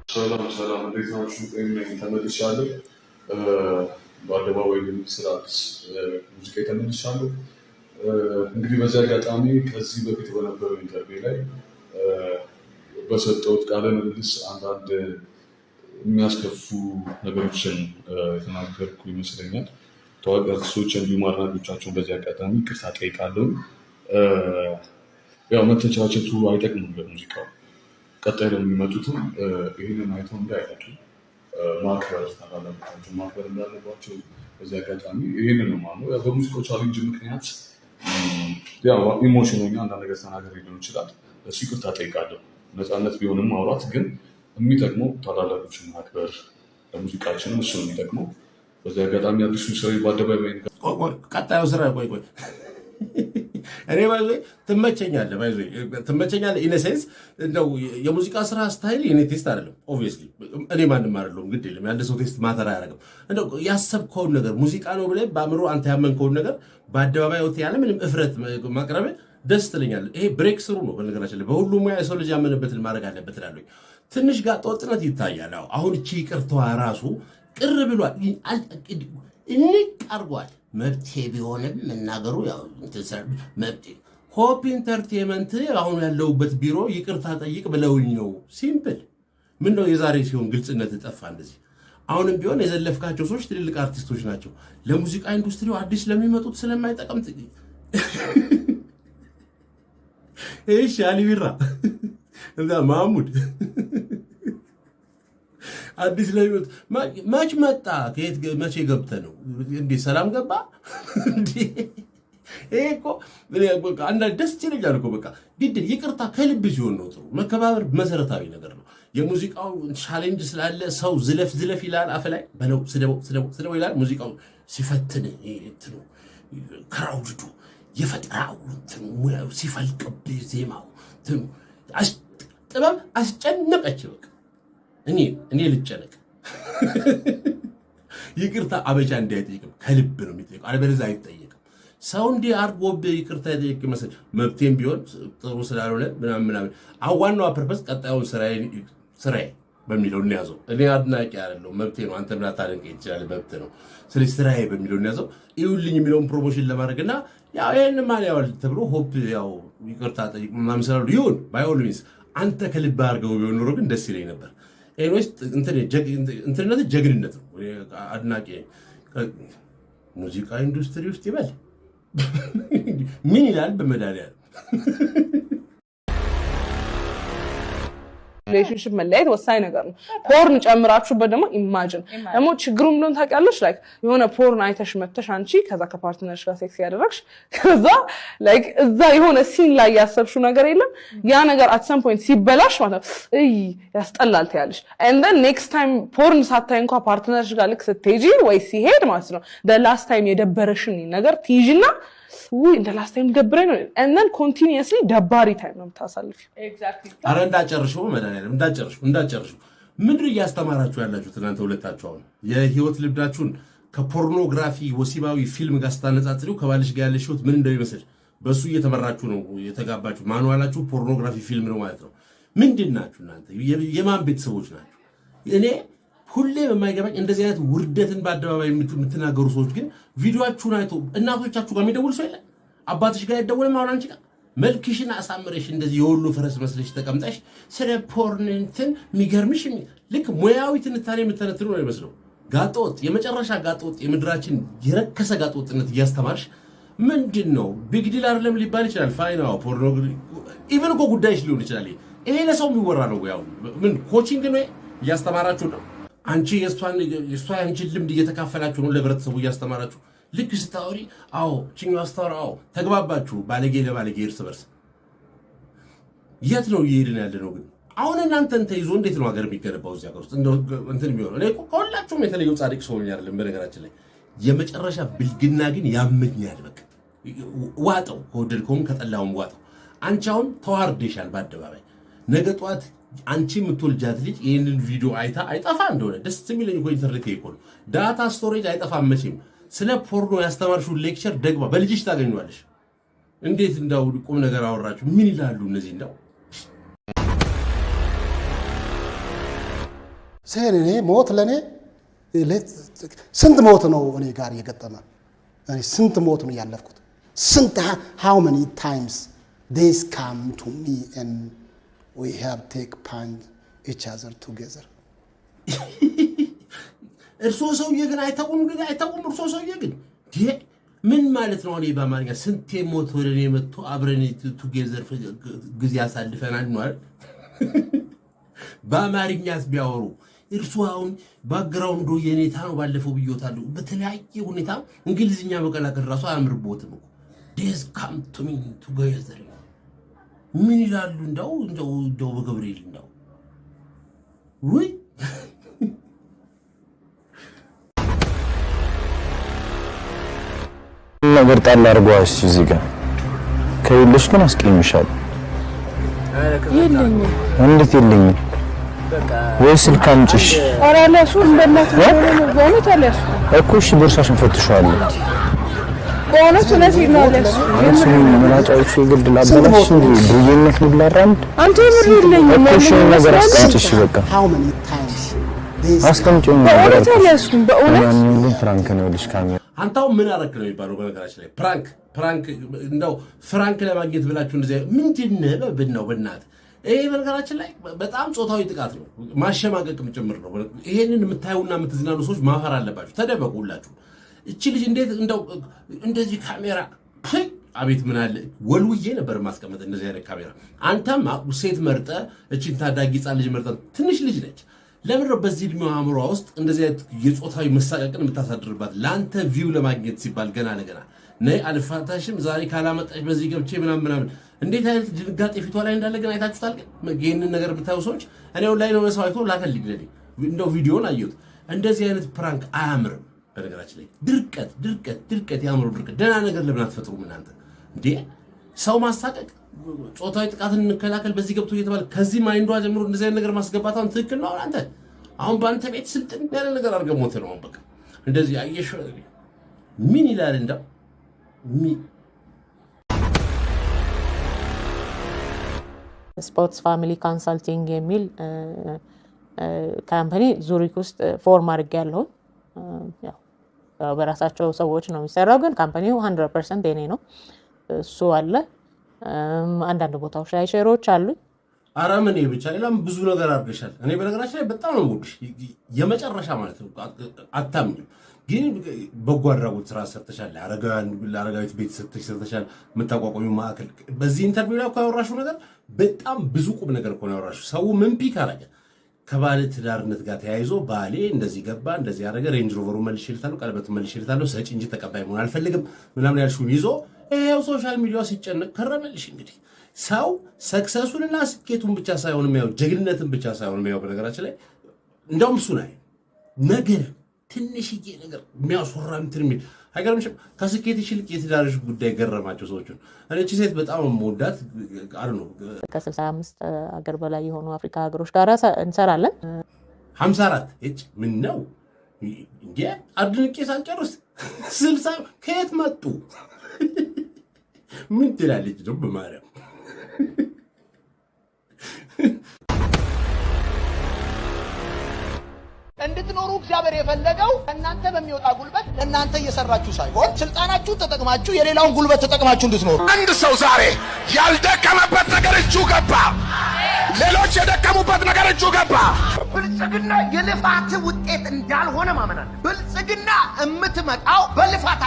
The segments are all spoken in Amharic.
ሰላም እንዴት ናችሁ? ተመልሻለሁ። በአደባባይ ስራ አዲስ ሙዚቃ ተመልሻለሁ። እንግዲህ በዚህ አጋጣሚ ከዚህ በፊት በነበረው ኢንተርቪው ላይ በሰጠሁት ቃለ ምልልስ አንዳንድ የሚያስከፉ ነገሮችን የተናገርኩ ይመስለኛል። ታዋቂ አርቲስቶች እንዲሁም አድናቂዎቻቸውን በዚህ አጋጣሚ ይቅርታ ጠይቃለሁ። ያው መተቻቸቱ አይጠቅምም ለሙዚቃው። ቀጣይ ለሚመጡትም ይህንን አይተው እንዳይመጡ ማክበር እንዳለባቸው በዚህ አጋጣሚ ይህንን ነው ማለት ነው። በሙዚቃው ቻሌንጅ ምክንያት ያው ኢሞሽነኛ አንዳንድ ነገር ተናገር ሊሆን ይችላል። እሱ ይቅርታ ጠይቃለሁ። ነፃነት ቢሆንም ማውራት ግን የሚጠቅመው ታላላቆችን ማክበር ለሙዚቃችንም እሱ ነው የሚጠቅመው። በዚህ አጋጣሚ አዲሱ ስራ በአደባባይ ቀጣዩ ስራ ቆይ እኔ ባይዞ ትመቸኛለህ ኢነሴንስ እንደው የሙዚቃ ስራ ስታይል የኔ ቴስት አይደለም። ኦብቪየስሊ እኔ ማንም አይደለሁም፣ ግድ የለም ያንድ ሰው ቴስት ማተር አያደርግም። እንደው ያሰብከውን ነገር ሙዚቃ ነው ብለህ በአእምሮ አንተ ያመንከውን ነገር በአደባባይ ወጥተህ ያለ ምንም እፍረት ማቅረብ ደስ ትለኛለህ። ይሄ ብሬክ ስሩ ነው። በነገራችን ላይ በሁሉም ሙያ የሰው ልጅ ያመነበትን ማድረግ አለበት እላለሁ። ትንሽ ጋር ጦጥነት ይታያል። አሁን እቺ ይቅርታዋ ራሱ ቅር ብሏል፣ እንቅ አድርጓል። መብቴ ቢሆንም መናገሩ ያው መብቴ። ሆፕ ኢንተርቴንመንት አሁን ያለውበት ቢሮ ይቅርታ ጠይቅ ብለውኝ ነው። ሲምፕል። ምን ነው የዛሬ ሲሆን ግልጽነት ጠፋ። እንደዚህ አሁንም ቢሆን የዘለፍካቸው ሰዎች ትልልቅ አርቲስቶች ናቸው። ለሙዚቃ ኢንዱስትሪው አዲስ ለሚመጡት ስለማይጠቀም እሺ አሊ ቢራ እንዛ ማሙድ አዲስ ለሚመጡ መች መጣ? ከየት መቼ ገብተ ነው እንዴ? ሰላም ገባ እንዴ? ይሄ እኮ አንዳንድ ደስ ይለኛል እኮ በቃ ግድ ይቅርታ ከልብ ሲሆን ነው ጥሩ። መከባበር መሰረታዊ ነገር ነው። የሙዚቃው ቻሌንጅ ስላለ ሰው ዝለፍ ይላል፣ አፈ ላይ በለው ስደው ይላል። ሙዚቃው ሲፈትን እንትኑ ክራውድዱ የፈጠራው እንትኑ ሙያው ሲፈልቅብህ ዜማው እንትኑ ጥበብ አስጨነቀች። በቃ እኔ ልጨነቅ። ይቅርታ አበሻ እንዳይጠይቅም ከልብ ነው የሚጠይቀው፣ አለበለዚያ አይጠየቅም። ሰው እንዲህ አድርጎብህ ይቅርታ ይጠይቅ ይመስል መብቴም ቢሆን ጥሩ ስላልሆነ ምናምን ዋናዋ ፐርፐስ ቀጣዩን ስራዬ በሚለው እንያዘው። እኔ አድናቂ አይደለሁም፣ መብቴ ነው። አንተ ምን ታደንቀኝ ይችላል፣ መብት ነው። ስለዚህ ስራዬ በሚለው እንያዘው። ይኸውልኝ የሚለውን ፕሮሞሽን ለማድረግና ያው ይሄን ማን ያው ተብሎ ሆፕ ያው ይቅርታ ጠይቅ ምናምን ስላሉ ይሁን ባይ ኦል ሚንስ አንተ ከልብ አድርገው ቢሆን ኖሮ ግን ደስ ይለኝ ነበር። ኤኒዌይስ እንትነት ጀግንነት ነው። አድናቂ ሙዚቃ ኢንዱስትሪ ውስጥ ይበል ምን ይላል በመዳሊያ ሪሌሽንሺፕ መለያየት ወሳኝ ነገር ነው። ፖርን ጨምራችሁበት ደግሞ ኢማጂን ደግሞ ችግሩ ምንድነው ታውቂያለሽ? ላይክ የሆነ ፖርን አይተሽ መተሽ አንቺ ከዛ ከፓርትነርሽ ጋር ሴክስ ያደረግሽ ከዛ ላይክ እዛ የሆነ ሲን ላይ ያሰብሽው ነገር የለም ያ ነገር at some point ሲበላሽ ማለት ያስጠላል ትያለሽ። and then next time ፖርን ሳታይ እንኳን ፓርትነርሽ ጋር ልክ ስትሄጂ ወይ ሲሄድ ማለት ነው the last time የደበረሽን ነገር ትይጂና እንደ ላስት ታይም ደብረኝ ነው and then continuously ደባሪ ታይም ነው የምታሳልፊው። ኤግዛክትሊ። አረ እንዳጨርሽው መድኃኒዓለም እንዳጨርሽው ምንድን እያስተማራችሁ ያላችሁት እናንተ ሁለታችሁ? አሁን የህይወት ልምዳችሁን ከፖርኖግራፊ ወሲባዊ ፊልም ጋር ስታነጻጽሪው ከባልሽ ጋር ያለሽ ህይወት ምን እንደሚመስል በሱ እየተመራችሁ ነው የተጋባችሁ። ማኑዋላችሁ ፖርኖግራፊ ፊልም ነው ማለት ነው። ምንድን ናችሁ እናንተ? የማን ቤተሰቦች ናችሁ? እኔ ሁሌ በማይገባኝ እንደዚህ አይነት ውርደትን በአደባባይ የምትናገሩ ሰዎች ግን ቪዲዮአችሁን አይቶ እናቶቻችሁ ጋር የሚደውል ሰው የለም? አባትሽ ጋር አይደውልም? አሁን አንቺ ጋር መልክሽን አሳምረሽ እንደዚህ የወሎ ፈረስ መስለሽ ተቀምጠሽ ስለ ፖርን እንትን የሚገርምሽ ልክ ሙያዊ ትንታኔ የምትተነትኑ ነው ይመስለው። ጋጠወጥ፣ የመጨረሻ ጋጠወጥ፣ የምድራችን የረከሰ ጋጠወጥነት እያስተማርሽ ምንድን ነው? ቢግ ዲል አይደለም ሊባል ይችላል። ፋይናው ፖርኖግራፊ ኢቨን እኮ ጉዳይሽ ሊሆን ይችላል። ይሄ ለሰው የሚወራ ነው። ያው ምን ኮቺንግ ነው እያስተማራችሁ ነው። አንቺ አንቺን ልምድ እየተካፈላችሁ ነው ለህብረተሰቡ እያስተማራችሁ። ልክ ስታወሪ አዎ ችኛው አስተዋራ አዎ ተግባባችሁ። ባለጌ ለባለጌ እርስ በርስ የት ነው እየሄድን ያለ ነው? ግን አሁን እናንተን ተይዞ እንዴት ነው ሀገር የሚገነባው እዚህ ሀገር ውስጥ እንትን የሚሆነው? እኔ ከሁላችሁም የተለየው ጻድቅ ሰው አይደለም በነገራችን ላይ። የመጨረሻ ብልግና ግን ያመኛል። በቃ ዋጠው፣ ከወደድከውም ከጠላውም ዋጠው። አንቺ አሁን ተዋርደሻል በአደባባይ። ነገ ጧት አንቺ የምትወልጃት ልጅ ይህንን ቪዲዮ አይታ አይጠፋ እንደሆነ ደስ የሚለኝ እኮ ኢንተርኔት ይቆል ዳታ ስቶሬጅ አይጠፋም መቼም። ስለ ፖርኖ ያስተማርሽውን ሌክቸር ደግማ በልጅሽ ታገኘዋለሽ። እንዴት እንዳው ቁም ነገር አወራችሁ ምን ይላሉ እነዚህ እንዳው እኔ ሞት ለኔ ስንት ሞት ነው እኔ ጋር የገጠመ እኔ ስንት ሞት ነው ያለፍኩት ስንት how many times they come to me and we have take punch each other together እርሶ ሰውዬ ግን አይታወም እርሶ ሰውዬ ግን ምን ማለት ነው? እኔ በአማርኛ ስንቴ ሞት ወደ እኔ መጥቶ አብረን ቱጌዘር ጊዜ አሳልፈናል ነው አይደል? በአማርኛስ ቢያወሩ እርሱ አሁን ባክግራውንዱ የኔታ ነው ባለፈው ብዮታለሁ። በተለያየ ሁኔታ እንግሊዝኛ መቀላቀል ራሱ አያምርቦትም እኮ ዴዝ ካም ቱ ሚ ቱጌዘር ምን ይላሉ? እንደው በገብርኤል እንደው ወይ ነገር ጣል አድርጓስ እዚህ ጋር ከይልሽ ግን አስቀይምሻል። የለኝም እንዴት የለኝም? ወይ ስልክ አምጪሽ። ኧረ ለሱ እንደናት ነው በእውነት አለሱ እኮ እሺ ቦርሳሽን ፈትሽዋለሁ። በእውነት ነው ለሱ እሱ መናጫዎች ግድ ላበላሽ ብዬነት ልላራምድ አንተ ምር የለኝም እሺ ነገር አስቀምጪሽ በቃ how many times አስቀምጪው በእውነት አለሱ በእውነት ምን ፍራንክ ነው ልሽ ካሜራ አንታው ምን አረክ ነው የሚባለው? በነገራችን ላይ ፕራንክ እንደው ፍራንክ ለማግኘት ብላችሁ እንደዚህ ምንድነው ነው በእናት ይሄ በነገራችን ላይ በጣም ጾታዊ ጥቃት ነው፣ ማሸማቀቅም ጭምር ነው። ይሄንን የምታዩና የምትዝናኑ ሰዎች ማፈር አለባችሁ። ተደበቁላችሁ። እቺ ልጅ እንዴት እንደው እንደዚህ ካሜራ አቤት ምን አለ ወልውዬ ነበር ማስቀመጥ እንደዚህ አይነት ካሜራ። አንተም ሴት መርጠ እቺን ታዳጊ ጻ ልጅ መርጠ ትንሽ ልጅ ነች። ለምን ነው በዚህ እድሜው አእምሮ ውስጥ እንደዚህ አይነት የጾታዊ መሳቀቅን የምታሳድርባት? ለአንተ ቪው ለማግኘት ሲባል ገና ለገና ነይ አልፋታሽም ዛሬ ካላመጣሽ በዚህ ገብቼ ምናምን እንዴት አይነት ድንጋጤ ፊቷ ላይ እንዳለ ግን አይታችሁታል። ግን ይሄንን ነገር ብታዩ ሰዎች እኔው ላይ ነው ሰው አይቶ ላከልኝ ለኔ እንደው ቪዲዮን አየሁት። እንደዚህ አይነት ፕራንክ አያምርም። በነገራችን ላይ ድርቀት ያምሩ ድርቀት። ደህና ነገር ለምን አትፈጥሩም እናንተ እንዴ? ሰው ማሳቀቅ ጾታዊ ጥቃትን እንከላከል በዚህ ገብቶ እየተባለ ከዚህ ማይንዷ ጀምሮ እንደዚህ አይነት ነገር ማስገባታውን ትክክል ነው። አንተ አሁን በአንተ ቤት ስልጥን ያለ ነገር አድርገህ ሞት ነው በቃ እንደዚህ አየሽ ምን ይላል እንደው ስፖርትስ ፋሚሊ ኮንሰልቲንግ የሚል ካምፓኒ ዙሪክ ውስጥ ፎርም አድርጌያለሁ። ያው በራሳቸው ሰዎች ነው የሚሰራው፣ ግን ካምፓኒው 100% የኔ ነው። እሱ አለ። አንዳንድ ቦታዎች ላይ ሼሮች አሉ። ኧረ ምን ብቻ ሌላም ብዙ ነገር አድርገሻል። እኔ በነገራችን ላይ በጣም ነው የምወድሽ የመጨረሻ ማለት ነው። አታምኝም ግን በጎ አድራጎት ስራ ሰርተሻል። ለአረጋዊት ቤት ሰርተሻል። የምታቋቋሚው ማዕከል በዚህ ኢንተርቪው ላይ ያወራሽው ነገር በጣም ብዙ ቁም ነገር እኮ ነው ያወራሽው። ሰው ምን ፒክ አረገ ከባለ ትዳርነት ጋር ተያይዞ ባሌ እንደዚህ ገባ እንደዚህ ያደረገ ሬንጅ ሮቨሩ መልሼ ልታለሁ ቀለበቱ መልሼ ልታለሁ ሰጪ እንጂ ተቀባይ መሆን አልፈልግም ምናምን ያልሽውን ይዞ ይሄው ሶሻል ሚዲያው ሲጨነቅ ከረመልሽ። እንግዲህ ሰው ሰክሰሱንና ስኬቱን ብቻ ሳይሆን የሚያው ጀግንነትን ብቻ ሳይሆን የሚያው በነገራችን ላይ እንደውም እሱ ላይ ነገር ትንሽዬ ነገር የሚያስወራ እንትን የሚል አይገርምሽም? ከስኬትሽ ይልቅ የትዳርሽ ጉዳይ ገረማቸው ሰዎችን። እቺ ሴት በጣም የምወዳት አሉ ነው። ከ65 ሀገር በላይ የሆኑ አፍሪካ ሀገሮች ጋር እንሰራለን። 54 እጭ ምን ነው እንዴ? አድንቄ ሳልጨርስ 60 ከየት መጡ? ምን ትላለች ነው በማርያም እንድትኖሩ እግዚአብሔር የፈለገው እናንተ በሚወጣ ጉልበት ለእናንተ እየሰራችሁ ሳይሆን ስልጣናችሁ ተጠቅማችሁ የሌላውን ጉልበት ተጠቅማችሁ እንድትኖሩ። አንድ ሰው ዛሬ ያልደከመበት ነገር እጁ ገባ፣ ሌሎች የደከሙበት ነገር እጁ ገባ። ብልጽግና የልፋት ውጤት እንዳልሆነ ማመን አለ። ብልጽግና የምትመጣው በልፋት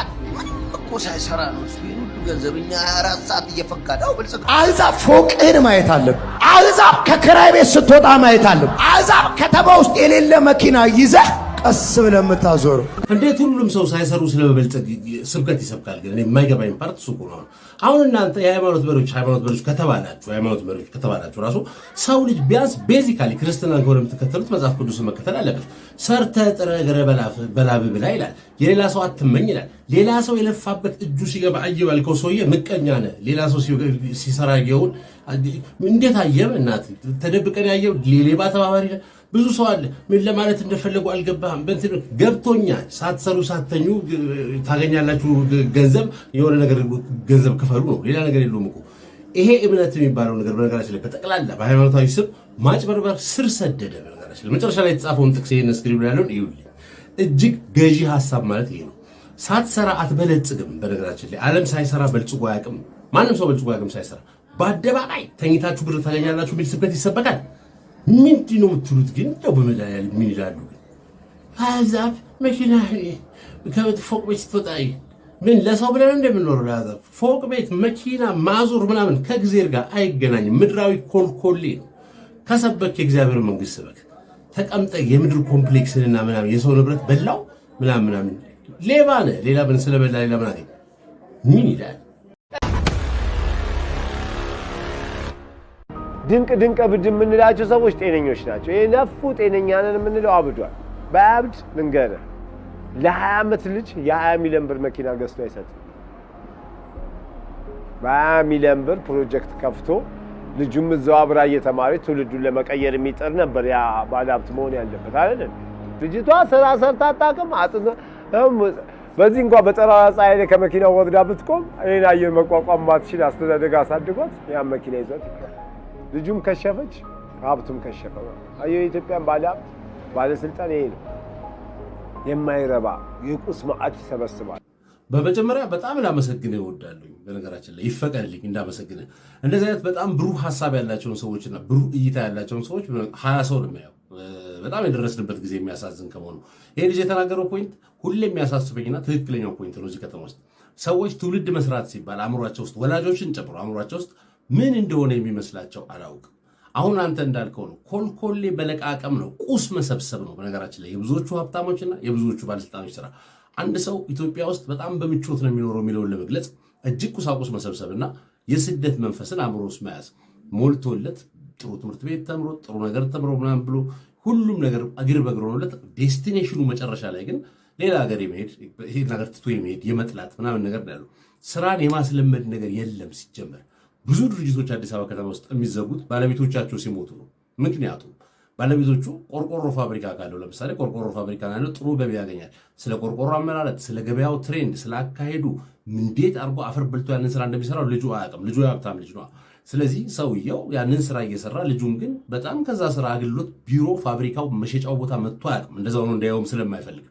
እኮ ሳይሰራ ነው። እሱ ገንዘብኛ 24 ሰዓት እየፈቀደው ብልጽግና አሕዛብ ፎቅህን ማየት አለብህ። አሕዛብ ከክራይ ቤት ስትወጣ ማየት አለብህ። አሕዛብ ከተማ ውስጥ የሌለ መኪና ይዘህ ቀስ ብለህ የምታዞረው። እንዴት ሁሉም ሰው ሳይሰሩ ስለበልጽግ ስብከት ይሰብካል? ግን የማይገባኝ ፓርት እሱ ነው። አሁን እናንተ የሃይማኖት መሪዎች ከተባላችሁ ራሱ ሰው ልጅ ቢያንስ ቤዚካሊ ክርስትናን ከሆነ የምትከተሉት መጽሐፍ ቅዱስን መከተል አለበት። ሰርተህ ጥረህ ግረህ በላብ ብላ ይላል። የሌላ ሰው አትመኝ ይላል። ሌላ ሰው የለፋበት እጁ ሲገባ አየሁ ያልከው ሰውዬ ምቀኛ ነህ። ሌላ ሰው ሲሰራ ያየውን እንዴት አየህ? እናት ተደብቀን ያየው ሌባ ተባባሪ ነህ። ብዙ ሰው አለ። ምን ለማለት እንደፈለጉ አልገባህም። በእንትን ገብቶኛል። ሳትሰሩ ሳትተኙ ታገኛላችሁ ገንዘብ፣ የሆነ ነገር ገንዘብ ክፈሉ ነው። ሌላ ነገር የለውም እኮ ይሄ እምነት የሚባለው ነገር በነገራችን ላይ በጠቅላላ በሃይማኖታዊ ስም ማጭበርበር ስር ሰደደ። በነገራችን ላይ መጨረሻ ላይ የተጻፈውን ጥቅስ ይሄን ስክሪፕት ላይ ያለውን ይሁን እጅግ ገዢ ሐሳብ ማለት ይሄ ነው። ሳትሰራ አትበለጽግም። በነገራችን ላይ ዓለም ሳይሰራ በልጽጎ አያውቅም። ማንም ሰው በልጽጎ አያውቅም ሳይሰራ። በአደባባይ ተኝታችሁ ብር ታገኛላችሁ የሚል ስብከት ይሰበካል። ምንድን ነው የምትሉት ግን? እንደው በመድኃኒዓለም ምን ይላሉ ግን? አሕዛብ መኪና ፎቅ ቤት ስትወጣይ ምን ለሰው ብለን እንደምንኖረው ለአሕዛብ ፎቅ ቤት መኪና ማዞር ምናምን ከእግዚአብሔር ጋር አይገናኝም። ምድራዊ ኮልኮሌ ነው። ከሰበክ የእግዚአብሔር መንግስት ስበክ። ተቀምጠ የምድር ኮምፕሌክስንና ምናምን የሰው ንብረት በላው ምናምን ሌባ ነህ። ሌላ ምን ስለበላ ሌላ ምን አገኝ? ምን ይላል? ድንቅ ብድ የምንላቸው ሰዎች ጤነኞች ናቸው። የለፉ ጤነኛ ነን የምንለው አብዷል። በአብድ ልንገርህ ለ20 ዓመት ልጅ የ20 ሚሊዮን ብር መኪና ገዝቶ አይሰጥም። በ20 ሚሊዮን ብር ፕሮጀክት ከፍቶ ልጁም እዛው አብራ እየተማረች ትውልዱን ለመቀየር የሚጥር ነበር ያ ባለሀብት መሆን ያለበት አይደል? ልጅቷ ስራ ሰርታ አታውቅም። በዚህ እንኳን በጠራራ ፀሐይ ላይ ከመኪናው ወርዳ ብትቆም እኔን አየር መቋቋም ማትችል አስተዳደግ አሳድጓት ያን መኪና ይዟት ልጁም ከሸፈች ሀብቱም ከሸፈ። አየሁ የኢትዮጵያን ባለሀብት ባለስልጣን ይሄ ነው። የማይረባ የቁስ መዓት ይሰበስባል። በመጀመሪያ በጣም ላመሰግንህ እወዳለሁ። በነገራችን ላይ ይፈቀድልኝ እንዳመሰግንህ። እንደዚህ አይነት በጣም ብሩህ ሐሳብ ያላቸውን ሰዎችና ብሩህ እይታ ያላቸውን ሰዎች 20 ሰው ነው የሚያየው። በጣም የደረስንበት ጊዜ የሚያሳዝን ከመሆኑ ይሄ ልጅ የተናገረው ፖይንት ሁሌ የሚያሳስበኝና ትክክለኛው ፖይንት ነው። እዚህ ከተማ ውስጥ ሰዎች ትውልድ መስራት ሲባል አእምሯቸው ውስጥ ወላጆችን ጨምሮ አእምሯቸው ውስጥ ምን እንደሆነ የሚመስላቸው አላውቅም። አሁን አንተ እንዳልከው ነው፣ ኮልኮሌ በለቃቀም ነው፣ ቁስ መሰብሰብ ነው። በነገራችን ላይ የብዙዎቹ ሀብታሞችና የብዙዎቹ ባለስልጣኖች ስራ አንድ ሰው ኢትዮጵያ ውስጥ በጣም በምቾት ነው የሚኖረው የሚለውን ለመግለጽ እጅግ ቁሳቁስ መሰብሰብና የስደት መንፈስን አእምሮ ውስጥ መያዝ ሞልቶለት ጥሩ ትምህርት ቤት ተምሮ ጥሩ ነገር ተምሮ ምናምን ብሎ ሁሉም ነገር እግር በእግር ሆኖለት ዴስቲኔሽኑ መጨረሻ ላይ ግን ሌላ ሀገር የመሄድ ይሄ ነገር ትቶ የመሄድ የመጥላት ምናምን ነገር ያለው ስራን የማስለመድ ነገር የለም ሲጀመር። ብዙ ድርጅቶች አዲስ አበባ ከተማ ውስጥ የሚዘጉት ባለቤቶቻቸው ሲሞቱ ነው። ምክንያቱም ባለቤቶቹ ቆርቆሮ ፋብሪካ ካለው ለምሳሌ ቆርቆሮ ፋብሪካ ያለው ጥሩ ገበያ ያገኛል። ስለ ቆርቆሮ አመራረት፣ ስለ ገበያው ትሬንድ፣ ስለ አካሄዱ እንዴት አድርጎ አፈር በልቶ ያንን ስራ እንደሚሰራው ልጁ አያውቅም። ልጁ የሀብታም ልጅ ነው። ስለዚህ ሰውየው ያንን ስራ እየሰራ ልጁን ግን በጣም ከዛ ስራ አገልግሎት ቢሮ ፋብሪካው መሸጫው ቦታ መጥቶ አያውቅም። እንደዛው ነው እንዳየውም ስለማይፈልግ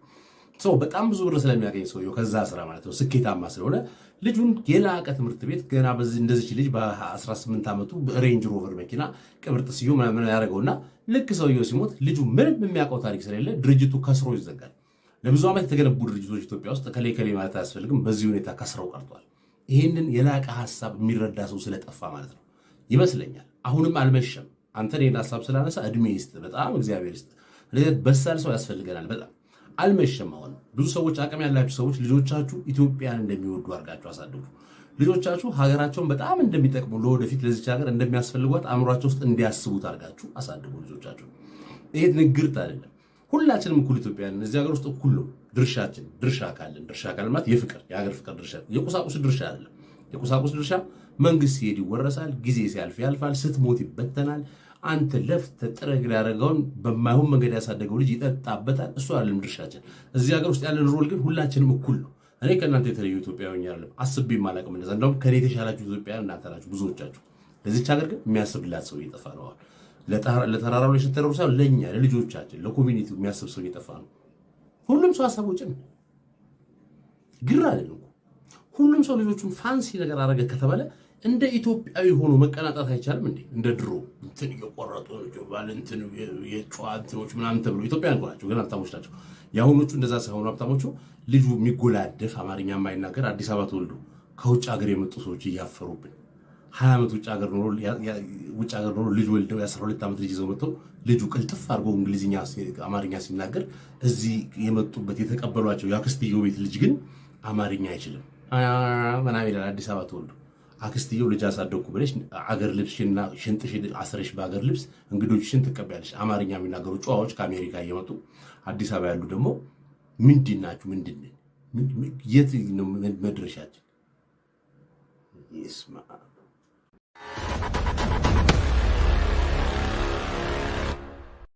ሰው በጣም ብዙ ብር ስለሚያገኝ ሰውየው ከዛ ስራ ማለት ነው ስኬታማ ስለሆነ ልጁን የላቀ ትምህርት ቤት ገና እንደዚች ልጅ በ18 ዓመቱ ሬንጅ ሮቨር መኪና ቅብርጥ ስዩ ምናምን ያደረገውና ልክ ሰውየው ሲሞት ልጁ ምንም የሚያውቀው ታሪክ ስለሌለ ድርጅቱ ከስሮ ይዘጋል። ለብዙ ዓመት የተገነቡ ድርጅቶች ኢትዮጵያ ውስጥ ከሌ ማለት አያስፈልግም፣ በዚህ ሁኔታ ከስረው ቀርቷል። ይህንን የላቀ ሀሳብ የሚረዳ ሰው ስለጠፋ ማለት ነው ይመስለኛል። አሁንም አልመሸም። አንተን ይህን ሀሳብ ስላነሳ እድሜ ይስጥ፣ በጣም እግዚአብሔር ይስጥ። በሳል ሰው ያስፈልገናል በጣም አልመሸም። አሁን ብዙ ሰዎች አቅም ያላችሁ ሰዎች ልጆቻችሁ ኢትዮጵያን እንደሚወዱ አድርጋችሁ አሳድጉ። ልጆቻችሁ ሀገራቸውን በጣም እንደሚጠቅሙ ለወደፊት ለዚች ሀገር እንደሚያስፈልጓት አእምሯቸው ውስጥ እንዲያስቡት አድርጋችሁ አሳድጉ ልጆቻችሁ። ይሄ ንግርት አይደለም። ሁላችንም እኩል ኢትዮጵያን እዚህ ሀገር ውስጥ እኩል ነው ድርሻችን። ድርሻ ካለን ማለት የፍቅር የሀገር ፍቅር ድርሻ፣ የቁሳቁስ ድርሻ አይደለም። የቁሳቁስ ድርሻ መንግስት ሲሄድ ይወረሳል፣ ጊዜ ሲያልፍ ያልፋል፣ ስትሞት ይበተናል። አንተ ለፍተህ ጥረህ ያደረገውን በማይሆን መንገድ ያሳደገው ልጅ ይጠጣበታል። እሱ አይደለም ድርሻችን። እዚህ ሀገር ውስጥ ያለን ሮል ግን ሁላችንም እኩል ነው። እኔ ከእናንተ የተለዩ ኢትዮጵያዊ አይደለም፣ አስቤም አላውቅም እንደዛ። እንደውም ከኔ የተሻላችሁ ኢትዮጵያውያን እናንተ ናችሁ ብዙዎቻችሁ። ለዚች ሀገር ግን የሚያስብላት ሰው እየጠፋ ነው። ለተራራው ላይ ስትተረሩ ሳይሆን ለእኛ ለልጆቻችን ለኮሚኒቲው የሚያስብ ሰው እየጠፋ ነው። ሁሉም ሰው ሀሳቦችን ግር አይደለም። ሁሉም ሰው ልጆቹን ፋንሲ ነገር አረገ ከተባለ እንደ ኢትዮጵያዊ ሆኖ መቀናጣት አይቻልም እንዴ? እንደ ድሮ እንትን እየቆረጡ ባለ እንትን የጨዋታዎች ምናምን ተብሎ ኢትዮጵያውያን ናቸው ግን ሀብታሞች ናቸው። የአሁኖቹ እንደዛ ሳይሆኑ ሀብታሞቹ ልጁ የሚጎላደፍ አማርኛ የማይናገር አዲስ አበባ ተወልዶ ከውጭ ሀገር የመጡ ሰዎች እያፈሩብን 20 ዓመት ውጭ ሀገር ኖሮ ልጅ ወልደው የ12 ዓመት ልጅ ይዘው መጥተው ልጁ ቅልጥፍ አድርጎ እንግሊዝኛ አማርኛ ሲናገር እዚህ የመጡበት የተቀበሏቸው የአክስትየው ቤት ልጅ ግን አማርኛ አይችልም ምናምን ይላል። አዲስ አበባ ተወልዶ አክስትየው ልጅ አሳደግኩ ብለሽ አገር ልብስሽና ሽንጥሽን አስረሽ በአገር ልብስ እንግዶችሽን ትቀበያለሽ። አማርኛ የሚናገሩ ጨዋዎች ከአሜሪካ እየመጡ አዲስ አበባ ያሉ ደግሞ ምንድን ናችሁ? የት ነው መድረሻችን? ይስማ